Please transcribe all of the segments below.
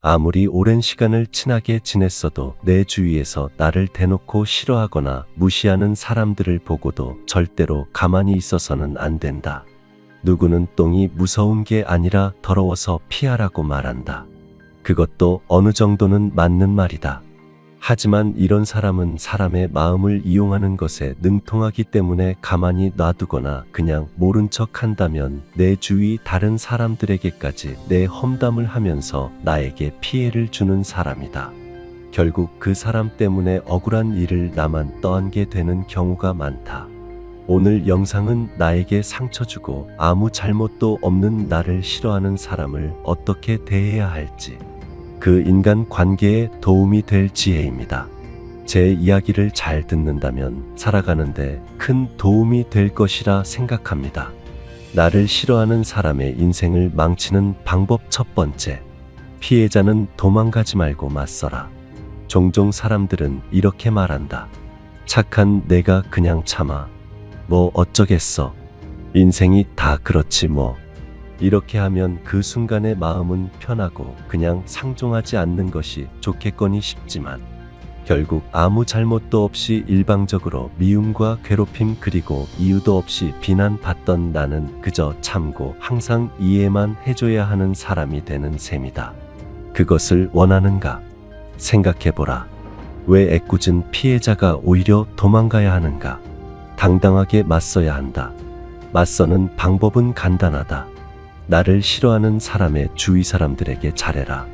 아무리 오랜 시간을 친하게 지냈어도 내 주위에서 나를 대놓고 싫어하거나 무시하는 사람들을 보고도 절대로 가만히 있어서는 안 된다. 누구는 똥이 무서운 게 아니라 더러워서 피하라고 말한다. 그것도 어느 정도는 맞는 말이다. 하지만 이런 사람은 사람의 마음을 이용하는 것에 능통하기 때문에 가만히 놔두거나 그냥 모른 척 한다면 내 주위 다른 사람들에게까지 내 험담을 하면서 나에게 피해를 주는 사람이다. 결국 그 사람 때문에 억울한 일을 나만 떠안게 되는 경우가 많다. 오늘 영상은 나에게 상처 주고 아무 잘못도 없는 나를 싫어하는 사람을 어떻게 대해야 할지, 그 인간 관계에 도움이 될 지혜입니다. 제 이야기를 잘 듣는다면 살아가는데 큰 도움이 될 것이라 생각합니다. 나를 싫어하는 사람의 인생을 망치는 방법 첫 번째, 피해자는 도망가지 말고 맞서라. 종종 사람들은 이렇게 말한다. 착한 내가 그냥 참아. 뭐 어쩌겠어. 인생이 다 그렇지 뭐. 이렇게 하면 그 순간의 마음은 편하고 그냥 상종하지 않는 것이 좋겠거니 싶지만 결국 아무 잘못도 없이 일방적으로 미움과 괴롭힘 그리고 이유도 없이 비난받던 나는 그저 참고 항상 이해만 해줘야 하는 사람이 되는 셈이다. 그것을 원하는가? 생각해보라. 왜 애꿎은 피해자가 오히려 도망가야 하는가? 당당하게 맞서야 한다. 맞서는 방법은 간단하다. 나를 싫어하는 사람의 주위 사람들에게 잘해라.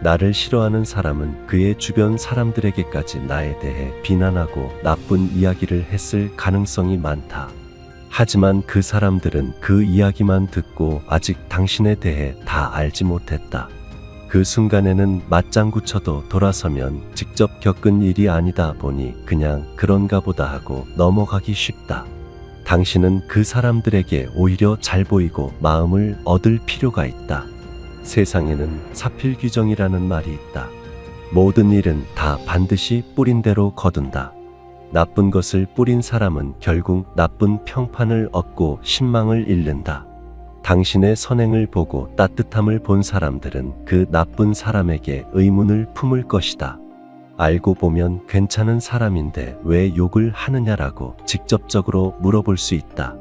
나를 싫어하는 사람은 그의 주변 사람들에게까지 나에 대해 비난하고 나쁜 이야기를 했을 가능성이 많다. 하지만 그 사람들은 그 이야기만 듣고 아직 당신에 대해 다 알지 못했다. 그 순간에는 맞장구 쳐도 돌아서면 직접 겪은 일이 아니다 보니 그냥 그런가 보다 하고 넘어가기 쉽다. 당신은 그 사람들에게 오히려 잘 보이고 마음을 얻을 필요가 있다. 세상에는 사필규정이라는 말이 있다. 모든 일은 다 반드시 뿌린 대로 거둔다. 나쁜 것을 뿌린 사람은 결국 나쁜 평판을 얻고 신망을 잃는다. 당신의 선행을 보고 따뜻함을 본 사람들은 그 나쁜 사람에게 의문을 품을 것이다. 알고 보면 괜찮은 사람인데 왜 욕을 하느냐라고 직접적으로 물어볼 수 있다.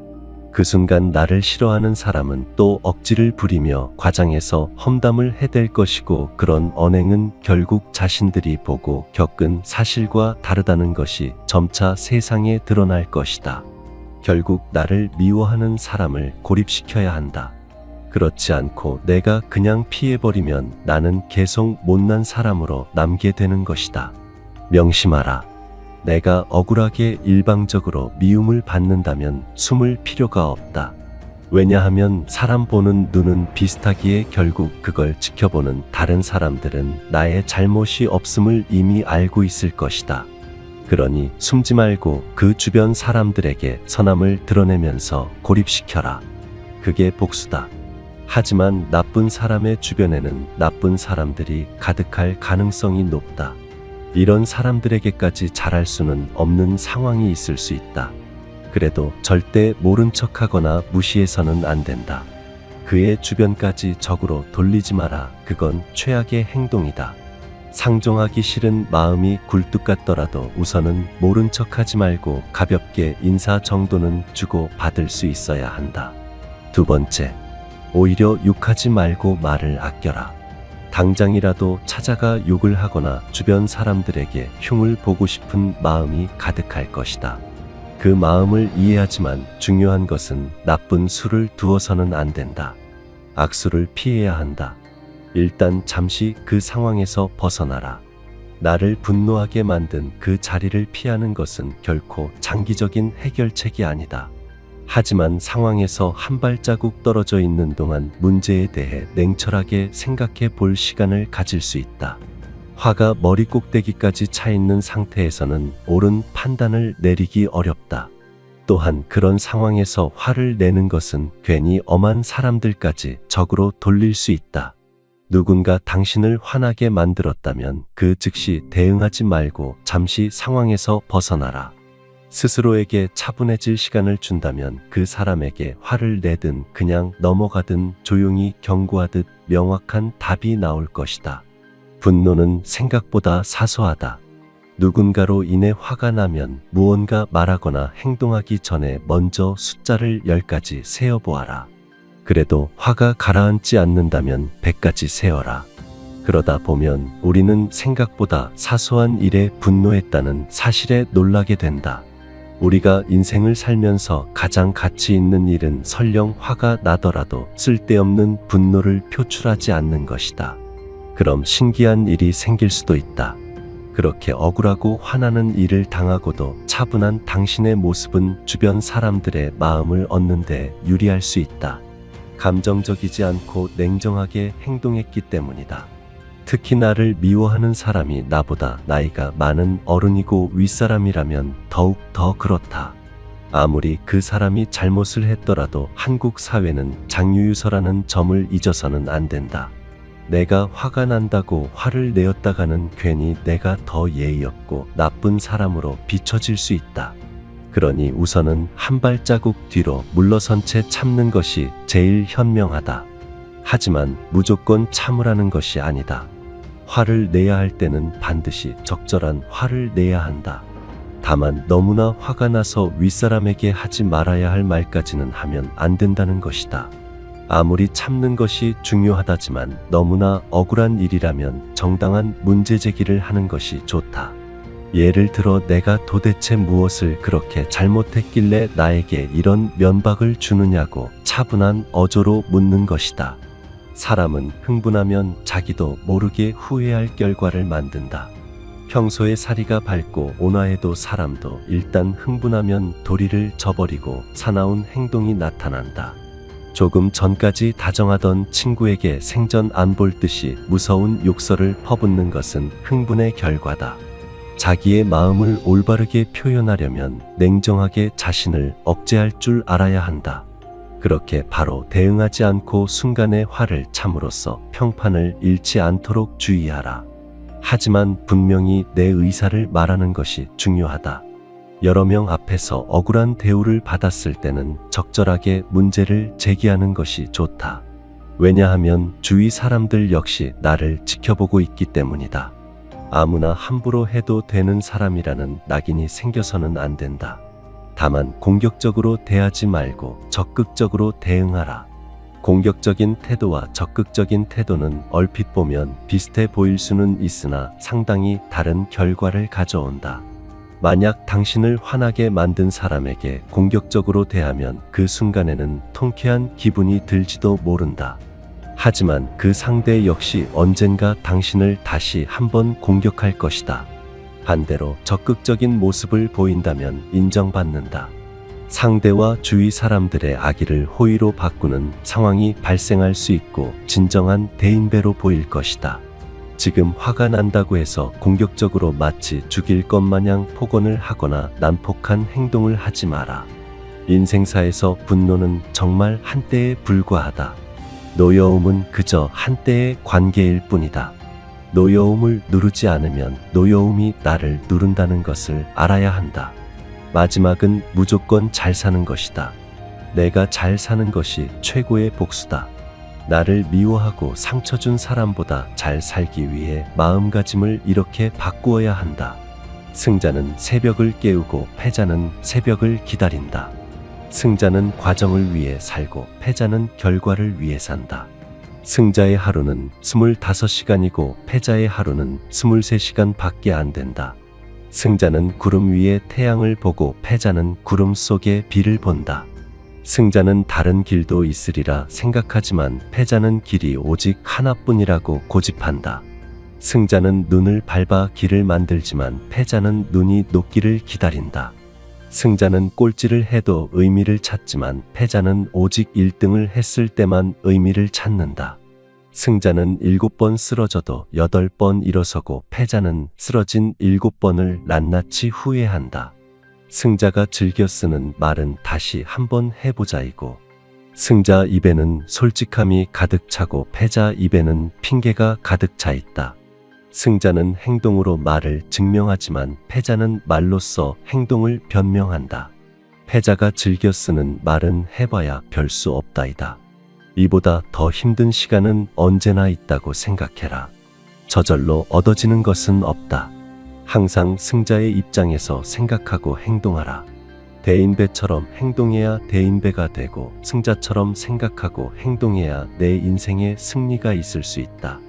그 순간 나를 싫어하는 사람은 또 억지를 부리며 과장해서 험담을 해댈 것이고 그런 언행은 결국 자신들이 보고 겪은 사실과 다르다는 것이 점차 세상에 드러날 것이다. 결국 나를 미워하는 사람을 고립시켜야 한다. 그렇지 않고 내가 그냥 피해버리면 나는 계속 못난 사람으로 남게 되는 것이다. 명심하라. 내가 억울하게 일방적으로 미움을 받는다면 숨을 필요가 없다. 왜냐하면 사람 보는 눈은 비슷하기에 결국 그걸 지켜보는 다른 사람들은 나의 잘못이 없음을 이미 알고 있을 것이다. 그러니 숨지 말고 그 주변 사람들에게 선함을 드러내면서 고립시켜라. 그게 복수다. 하지만 나쁜 사람의 주변에는 나쁜 사람들이 가득할 가능성이 높다. 이런 사람들에게까지 잘할 수는 없는 상황이 있을 수 있다. 그래도 절대 모른 척하거나 무시해서는 안 된다. 그의 주변까지 적으로 돌리지 마라. 그건 최악의 행동이다. 상종하기 싫은 마음이 굴뚝 같더라도 우선은 모른 척하지 말고 가볍게 인사 정도는 주고 받을 수 있어야 한다. 두 번째, 오히려 욕하지 말고 말을 아껴라. 당장이라도 찾아가 욕을 하거나 주변 사람들에게 흉을 보고 싶은 마음이 가득할 것이다. 그 마음을 이해하지만 중요한 것은 나쁜 수를 두어서는 안 된다. 악수를 피해야 한다. 일단 잠시 그 상황에서 벗어나라. 나를 분노하게 만든 그 자리를 피하는 것은 결코 장기적인 해결책이 아니다. 하지만 상황에서 한 발자국 떨어져 있는 동안 문제에 대해 냉철하게 생각해 볼 시간을 가질 수 있다. 화가 머리 꼭대기까지 차 있는 상태에서는 옳은 판단을 내리기 어렵다. 또한 그런 상황에서 화를 내는 것은 괜히 엄한 사람들까지 적으로 돌릴 수 있다. 누군가 당신을 화나게 만들었다면 그 즉시 대응하지 말고 잠시 상황에서 벗어나라. 스스로에게 차분해질 시간을 준다면 그 사람에게 화를 내든 그냥 넘어가든 조용히 경고하듯 명확한 답이 나올 것이다. 분노는 생각보다 사소하다. 누군가로 인해 화가 나면 무언가 말하거나 행동하기 전에 먼저 숫자를 10까지 세어보아라. 그래도 화가 가라앉지 않는다면 100까지 세어라. 그러다 보면 우리는 생각보다 사소한 일에 분노했다는 사실에 놀라게 된다. 우리가 인생을 살면서 가장 가치 있는 일은 설령 화가 나더라도 쓸데없는 분노를 표출하지 않는 것이다. 그럼 신기한 일이 생길 수도 있다. 그렇게 억울하고 화나는 일을 당하고도 차분한 당신의 모습은 주변 사람들의 마음을 얻는 데 유리할 수 있다. 감정적이지 않고 냉정하게 행동했기 때문이다. 특히 나를 미워하는 사람이 나보다 나이가 많은 어른이고 윗사람이라면 더욱 더 그렇다. 아무리 그 사람이 잘못을 했더라도 한국 사회는 장유유서라는 점을 잊어서는 안 된다. 내가 화가 난다고 화를 내었다가는 괜히 내가 더 예의 없고 나쁜 사람으로 비춰질 수 있다. 그러니 우선은 한 발자국 뒤로 물러선 채 참는 것이 제일 현명하다. 하지만 무조건 참으라는 것이 아니다. 화를 내야 할 때는 반드시 적절한 화를 내야 한다. 다만 너무나 화가 나서 윗사람에게 하지 말아야 할 말까지는 하면 안 된다는 것이다. 아무리 참는 것이 중요하다지만 너무나 억울한 일이라면 정당한 문제 제기를 하는 것이 좋다. 예를 들어 내가 도대체 무엇을 그렇게 잘못했길래 나에게 이런 면박을 주느냐고 차분한 어조로 묻는 것이다. 사람은 흥분하면 자기도 모르게 후회할 결과를 만든다. 평소에 사리가 밝고 온화해도 사람도 일단 흥분하면 도리를 저버리고 사나운 행동이 나타난다. 조금 전까지 다정하던 친구에게 생전 안 볼 듯이 무서운 욕설을 퍼붓는 것은 흥분의 결과다. 자기의 마음을 올바르게 표현하려면 냉정하게 자신을 억제할 줄 알아야 한다. 그렇게 바로 대응하지 않고 순간의 화를 참으로써 평판을 잃지 않도록 주의하라. 하지만 분명히 내 의사를 말하는 것이 중요하다. 여러 명 앞에서 억울한 대우를 받았을 때는 적절하게 문제를 제기하는 것이 좋다. 왜냐하면 주위 사람들 역시 나를 지켜보고 있기 때문이다. 아무나 함부로 해도 되는 사람이라는 낙인이 생겨서는 안 된다. 다만 공격적으로 대하지 말고 적극적으로 대응하라. 공격적인 태도와 적극적인 태도는 얼핏 보면 비슷해 보일 수는 있으나 상당히 다른 결과를 가져온다. 만약 당신을 화나게 만든 사람에게 공격적으로 대하면 그 순간에는 통쾌한 기분이 들지도 모른다. 하지만 그 상대 역시 언젠가 당신을 다시 한번 공격할 것이다. 반대로 적극적인 모습을 보인다면 인정받는다. 상대와 주위 사람들의 악의를 호의로 바꾸는 상황이 발생할 수 있고 진정한 대인배로 보일 것이다. 지금 화가 난다고 해서 공격적으로 마치 죽일 것 마냥 폭언을 하거나 난폭한 행동을 하지 마라. 인생사에서 분노는 정말 한때에 불과하다. 노여움은 그저 한때의 관계일 뿐이다. 노여움을 누르지 않으면 노여움이 나를 누른다는 것을 알아야 한다. 마지막은 무조건 잘 사는 것이다. 내가 잘 사는 것이 최고의 복수다. 나를 미워하고 상처 준 사람보다 잘 살기 위해 마음가짐을 이렇게 바꾸어야 한다. 승자는 새벽을 깨우고 패자는 새벽을 기다린다. 승자는 과정을 위해 살고 패자는 결과를 위해 산다. 승자의 하루는 25시간이고 패자의 하루는 23시간 밖에 안 된다. 승자는 구름 위에 태양을 보고 패자는 구름 속에 비를 본다. 승자는 다른 길도 있으리라 생각하지만 패자는 길이 오직 하나뿐이라고 고집한다. 승자는 눈을 밟아 길을 만들지만 패자는 눈이 녹기를 기다린다. 승자는 꼴찌를 해도 의미를 찾지만 패자는 오직 1등을 했을 때만 의미를 찾는다. 승자는 7번 쓰러져도 8번 일어서고 패자는 쓰러진 7번을 낱낱이 후회한다. 승자가 즐겨 쓰는 말은 다시 한번 해보자이고, 승자 입에는 솔직함이 가득 차고 패자 입에는 핑계가 가득 차 있다. 승자는 행동으로 말을 증명하지만 패자는 말로써 행동을 변명한다. 패자가 즐겨 쓰는 말은 해봐야 별 수 없다이다. 이보다 더 힘든 시간은 언제나 있다고 생각해라. 저절로 얻어지는 것은 없다. 항상 승자의 입장에서 생각하고 행동하라. 대인배처럼 행동해야 대인배가 되고 승자처럼 생각하고 행동해야 내 인생에 승리가 있을 수 있다.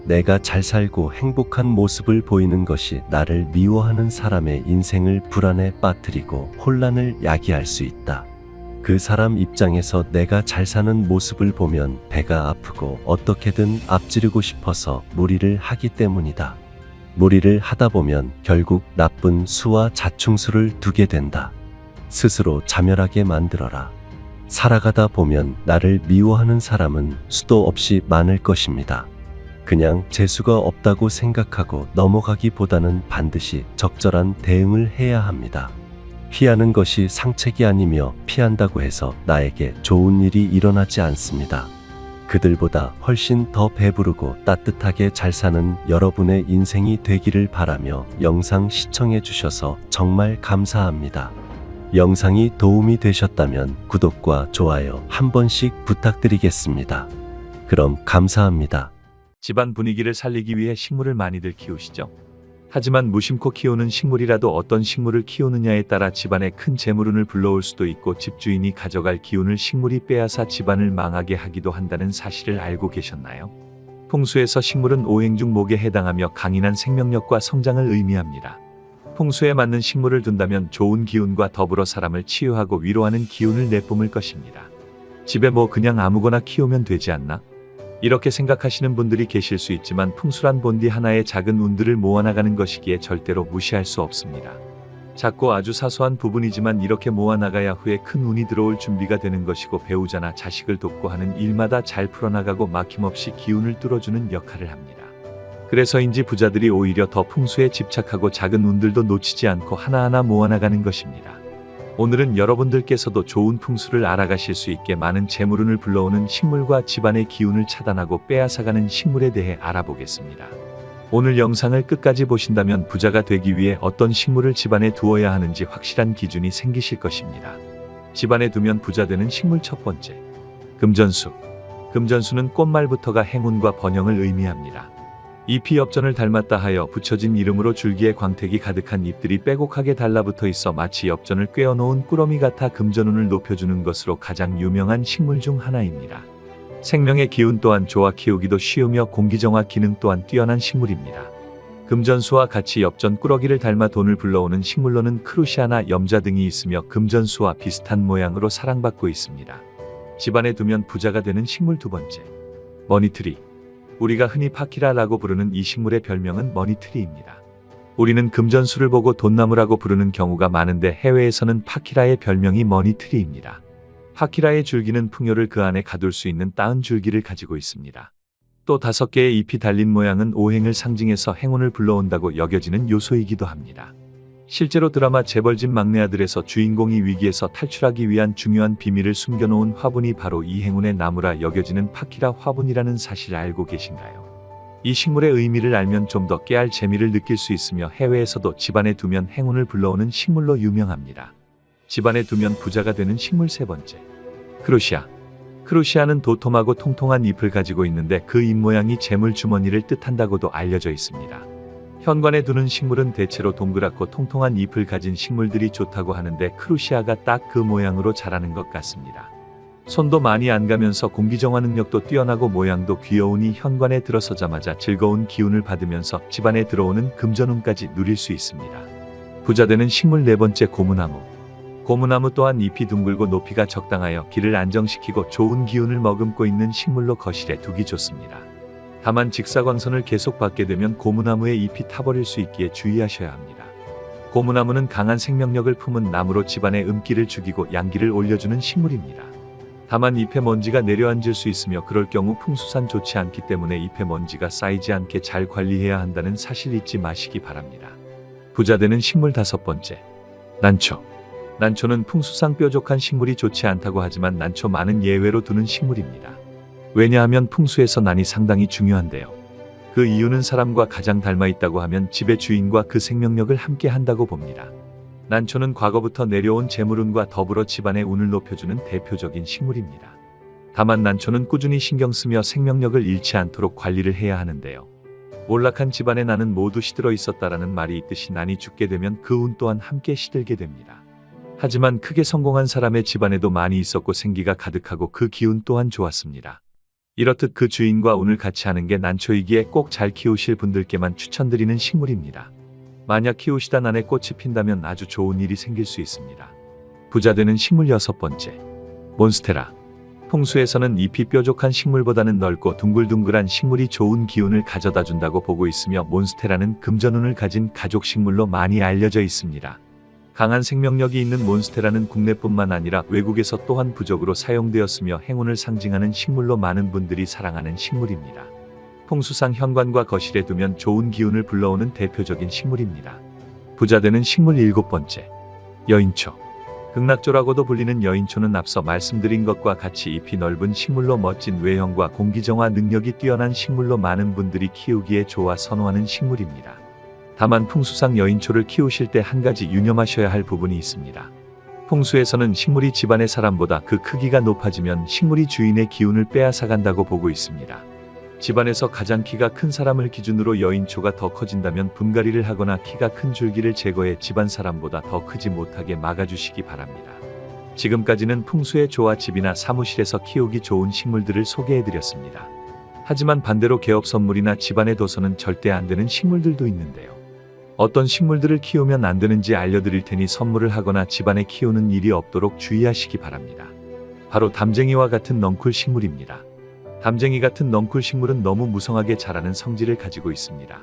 내가 잘 살고 행복한 모습을 보이는 것이 나를 미워하는 사람의 인생을 불안에 빠뜨리고 혼란을 야기할 수 있다. 그 사람 입장에서 내가 잘 사는 모습을 보면 배가 아프고 어떻게든 앞지르고 싶어서 무리를 하기 때문이다. 무리를 하다 보면 결국 나쁜 수와 자충수를 두게 된다. 스스로 자멸하게 만들어라. 살아가다 보면 나를 미워하는 사람은 수도 없이 많을 것입니다. 그냥 재수가 없다고 생각하고 넘어가기보다는 반드시 적절한 대응을 해야 합니다. 피하는 것이 상책이 아니며 피한다고 해서 나에게 좋은 일이 일어나지 않습니다. 그들보다 훨씬 더 배부르고 따뜻하게 잘 사는 여러분의 인생이 되기를 바라며 영상 시청해 주셔서 정말 감사합니다. 영상이 도움이 되셨다면 구독과 좋아요 한 번씩 부탁드리겠습니다. 그럼 감사합니다. 집안 분위기를 살리기 위해 식물을 많이들 키우시죠? 하지만 무심코 키우는 식물이라도 어떤 식물을 키우느냐에 따라 집안에 큰 재물운을 불러올 수도 있고 집주인이 가져갈 기운을 식물이 빼앗아 집안을 망하게 하기도 한다는 사실을 알고 계셨나요? 풍수에서 식물은 오행중 목에 해당하며 강인한 생명력과 성장을 의미합니다. 풍수에 맞는 식물을 둔다면 좋은 기운과 더불어 사람을 치유하고 위로하는 기운을 내뿜을 것입니다. 집에 뭐 그냥 아무거나 키우면 되지 않나? 이렇게 생각하시는 분들이 계실 수 있지만 풍수란 본디 하나의 작은 운들을 모아나가는 것이기에 절대로 무시할 수 없습니다. 작고 아주 사소한 부분이지만 이렇게 모아나가야 후에 큰 운이 들어올 준비가 되는 것이고 배우자나 자식을 돕고 하는 일마다 잘 풀어나가고 막힘없이 기운을 뚫어주는 역할을 합니다. 그래서인지 부자들이 오히려 더 풍수에 집착하고 작은 운들도 놓치지 않고 하나하나 모아나가는 것입니다. 오늘은 여러분들께서도 좋은 풍수를 알아가실 수 있게 많은 재물운을 불러오는 식물과 집안의 기운을 차단하고 빼앗아가는 식물에 대해 알아보겠습니다. 오늘 영상을 끝까지 보신다면 부자가 되기 위해 어떤 식물을 집안에 두어야 하는지 확실한 기준이 생기실 것입니다. 집안에 두면 부자 되는 식물 첫 번째, 금전수. 금전수는 꽃말부터가 행운과 번영을 의미합니다. 잎이 엽전을 닮았다 하여 붙여진 이름으로 줄기에 광택이 가득한 잎들이 빼곡하게 달라붙어 있어 마치 엽전을 꿰어놓은 꾸러미 같아 금전운을 높여주는 것으로 가장 유명한 식물 중 하나입니다. 생명의 기운 또한 좋아 키우기도 쉬우며 공기정화 기능 또한 뛰어난 식물입니다. 금전수와 같이 엽전 꾸러기를 닮아 돈을 불러오는 식물로는 크루시아나 염자 등이 있으며 금전수와 비슷한 모양으로 사랑받고 있습니다. 집안에 두면 부자가 되는 식물 두 번째, 머니트리. 우리가 흔히 파키라라고 부르는 이 식물의 별명은 머니트리입니다. 우리는 금전수를 보고 돈나무라고 부르는 경우가 많은데 해외에서는 파키라의 별명이 머니트리입니다. 파키라의 줄기는 풍요를 그 안에 가둘 수 있는 따은 줄기를 가지고 있습니다. 또 5개의 잎이 달린 모양은 오행을 상징해서 행운을 불러온다고 여겨지는 요소이기도 합니다. 실제로 드라마 재벌집 막내 아들에서 주인공이 위기에서 탈출하기 위한 중요한 비밀을 숨겨놓은 화분이 바로 이 행운의 나무라 여겨지는 파키라 화분이라는 사실을 알고 계신가요? 이 식물의 의미를 알면 좀 더 깨알 재미를 느낄 수 있으며 해외에서도 집안에 두면 행운을 불러오는 식물로 유명합니다. 집안에 두면 부자가 되는 식물 세 번째, 크루시아. 크루시아는 도톰하고 통통한 잎을 가지고 있는데 그 잎 모양이 재물 주머니를 뜻한다고도 알려져 있습니다. 현관에 두는 식물은 대체로 동그랗고 통통한 잎을 가진 식물들이 좋다고 하는데 크루시아가 딱 그 모양으로 자라는 것 같습니다. 손도 많이 안 가면서 공기정화 능력도 뛰어나고 모양도 귀여우니 현관에 들어서자마자 즐거운 기운을 받으면서 집안에 들어오는 금전운까지 누릴 수 있습니다. 부자 되는 식물 네 번째, 고무나무. 고무나무 또한 잎이 둥글고 높이가 적당하여 길을 안정시키고 좋은 기운을 머금고 있는 식물로 거실에 두기 좋습니다. 다만 직사광선을 계속 받게 되면 고무나무의 잎이 타버릴 수 있기에 주의하셔야 합니다. 고무나무는 강한 생명력을 품은 나무로 집안에 음기를 죽이고 양기를 올려주는 식물입니다. 다만 잎에 먼지가 내려앉을 수 있으며 그럴 경우 풍수산 좋지 않기 때문에 잎에 먼지가 쌓이지 않게 잘 관리해야 한다는 사실 잊지 마시기 바랍니다. 부자 되는 식물 다섯 번째, 난초. 난초는 풍수상 뾰족한 식물이 좋지 않다고 하지만 난초 많은 예외로 두는 식물입니다. 왜냐하면 풍수에서 난이 상당히 중요한데요. 그 이유는 사람과 가장 닮아 있다고 하면 집의 주인과 그 생명력을 함께 한다고 봅니다. 난초는 과거부터 내려온 재물운과 더불어 집안의 운을 높여주는 대표적인 식물입니다. 다만 난초는 꾸준히 신경 쓰며 생명력을 잃지 않도록 관리를 해야 하는데요. 몰락한 집안에 나는 모두 시들어 있었다라는 말이 있듯이 난이 죽게 되면 그 운 또한 함께 시들게 됩니다. 하지만 크게 성공한 사람의 집안에도 많이 있었고 생기가 가득하고 그 기운 또한 좋았습니다. 이렇듯 그 주인과 운을 같이 하는 게 난초이기에 꼭 잘 키우실 분들께만 추천드리는 식물입니다. 만약 키우시다 난에 꽃이 핀다면 아주 좋은 일이 생길 수 있습니다. 부자 되는 식물 6번째. 몬스테라. 풍수에서는 잎이 뾰족한 식물보다는 넓고 둥글둥글한 식물이 좋은 기운을 가져다 준다고 보고 있으며 몬스테라는 금전운을 가진 가족 식물로 많이 알려져 있습니다. 강한 생명력이 있는 몬스테라는 국내뿐만 아니라 외국에서 또한 부적으로 사용되었으며 행운을 상징하는 식물로 많은 분들이 사랑하는 식물입니다. 풍수상 현관과 거실에 두면 좋은 기운을 불러오는 대표적인 식물입니다. 부자 되는 식물 7번째. 여인초. 극락조라고도 불리는 여인초는 앞서 말씀드린 것과 같이 잎이 넓은 식물로 멋진 외형과 공기정화 능력이 뛰어난 식물로 많은 분들이 키우기에 좋아 선호하는 식물입니다. 다만 풍수상 여인초를 키우실 때 한 가지 유념하셔야 할 부분이 있습니다. 풍수에서는 식물이 집안의 사람보다 그 크기가 높아지면 식물이 주인의 기운을 빼앗아간다고 보고 있습니다. 집안에서 가장 키가 큰 사람을 기준으로 여인초가 더 커진다면 분갈이를 하거나 키가 큰 줄기를 제거해 집안 사람보다 더 크지 못하게 막아주시기 바랍니다. 지금까지는 풍수의 조화 집이나 사무실에서 키우기 좋은 식물들을 소개해드렸습니다. 하지만 반대로 개업 선물이나 집안에 둬서는 절대 안 되는 식물들도 있는데요. 어떤 식물들을 키우면 안 되는지 알려드릴 테니 선물을 하거나 집안에 키우는 일이 없도록 주의하시기 바랍니다. 바로 담쟁이와 같은 넝쿨 식물입니다. 담쟁이 같은 넝쿨 식물은 너무 무성하게 자라는 성질을 가지고 있습니다.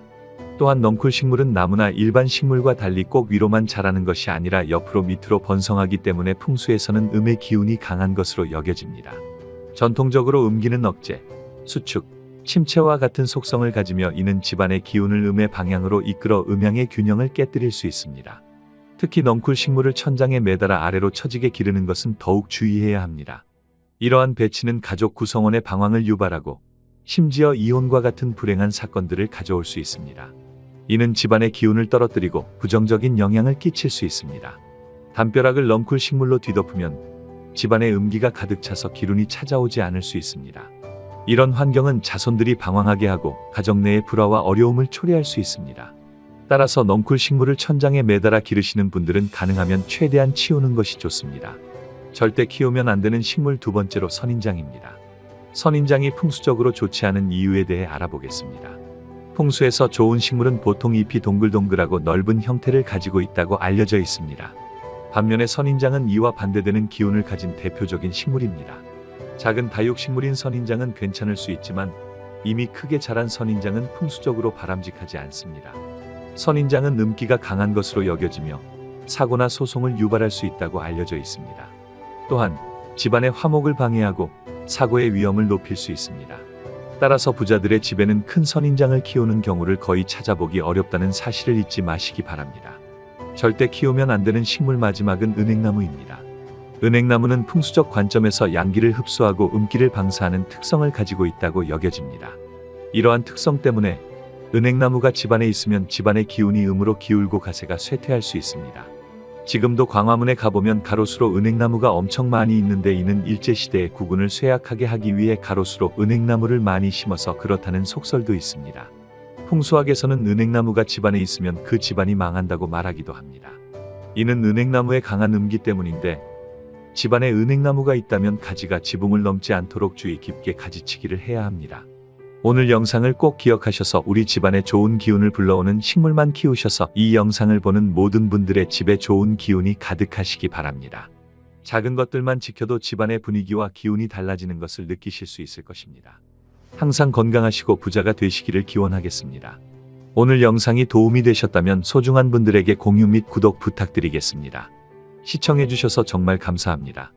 또한 넝쿨 식물은 나무나 일반 식물과 달리 꼭 위로만 자라는 것이 아니라 옆으로 밑으로 번성하기 때문에 풍수에서는 음의 기운이 강한 것으로 여겨집니다. 전통적으로 음기는 억제, 수축, 침체와 같은 속성을 가지며 이는 집안의 기운을 음의 방향으로 이끌어 음양의 균형을 깨뜨릴 수 있습니다. 특히 넝쿨 식물을 천장에 매달아 아래로 처지게 기르는 것은 더욱 주의해야 합니다. 이러한 배치는 가족 구성원의 방황을 유발하고 심지어 이혼과 같은 불행한 사건들을 가져올 수 있습니다. 이는 집안의 기운을 떨어뜨리고 부정적인 영향을 끼칠 수 있습니다. 담벼락을 넝쿨 식물로 뒤덮으면 집안에 음기가 가득 차서 기운이 찾아오지 않을 수 있습니다. 이런 환경은 자손들이 방황하게 하고 가정 내의 불화와 어려움을 초래할 수 있습니다. 따라서 넝쿨 식물을 천장에 매달아 기르시는 분들은 가능하면 최대한 치우는 것이 좋습니다. 절대 키우면 안 되는 식물 2번째로 선인장입니다. 선인장이 풍수적으로 좋지 않은 이유에 대해 알아보겠습니다. 풍수에서 좋은 식물은 보통 잎이 동글동글하고 넓은 형태를 가지고 있다고 알려져 있습니다. 반면에 선인장은 이와 반대되는 기운을 가진 대표적인 식물입니다. 작은 다육식물인 선인장은 괜찮을 수 있지만 이미 크게 자란 선인장은 풍수적으로 바람직하지 않습니다. 선인장은 음기가 강한 것으로 여겨지며 사고나 소송을 유발할 수 있다고 알려져 있습니다. 또한 집안의 화목을 방해하고 사고의 위험을 높일 수 있습니다. 따라서 부자들의 집에는 큰 선인장을 키우는 경우를 거의 찾아보기 어렵다는 사실을 잊지 마시기 바랍니다. 절대 키우면 안 되는 식물 마지막은 은행나무입니다. 은행나무는 풍수적 관점에서 양기를 흡수하고 음기를 방사하는 특성을 가지고 있다고 여겨집니다. 이러한 특성 때문에 은행나무가 집안에 있으면 집안의 기운이 음으로 기울고 가세가 쇠퇴할 수 있습니다. 지금도 광화문에 가보면 가로수로 은행나무가 엄청 많이 있는데 이는 일제시대의 국운을 쇠약하게 하기 위해 가로수로 은행나무를 많이 심어서 그렇다는 속설도 있습니다. 풍수학에서는 은행나무가 집안에 있으면 그 집안이 망한다고 말하기도 합니다. 이는 은행나무의 강한 음기 때문인데 집안에 은행나무가 있다면 가지가 지붕을 넘지 않도록 주의 깊게 가지치기를 해야 합니다. 오늘 영상을 꼭 기억하셔서 우리 집안에 좋은 기운을 불러오는 식물만 키우셔서 이 영상을 보는 모든 분들의 집에 좋은 기운이 가득하시기 바랍니다. 작은 것들만 지켜도 집안의 분위기와 기운이 달라지는 것을 느끼실 수 있을 것입니다. 항상 건강하시고 부자가 되시기를 기원하겠습니다. 오늘 영상이 도움이 되셨다면 소중한 분들에게 공유 및 구독 부탁드리겠습니다. 시청해주셔서 정말 감사합니다.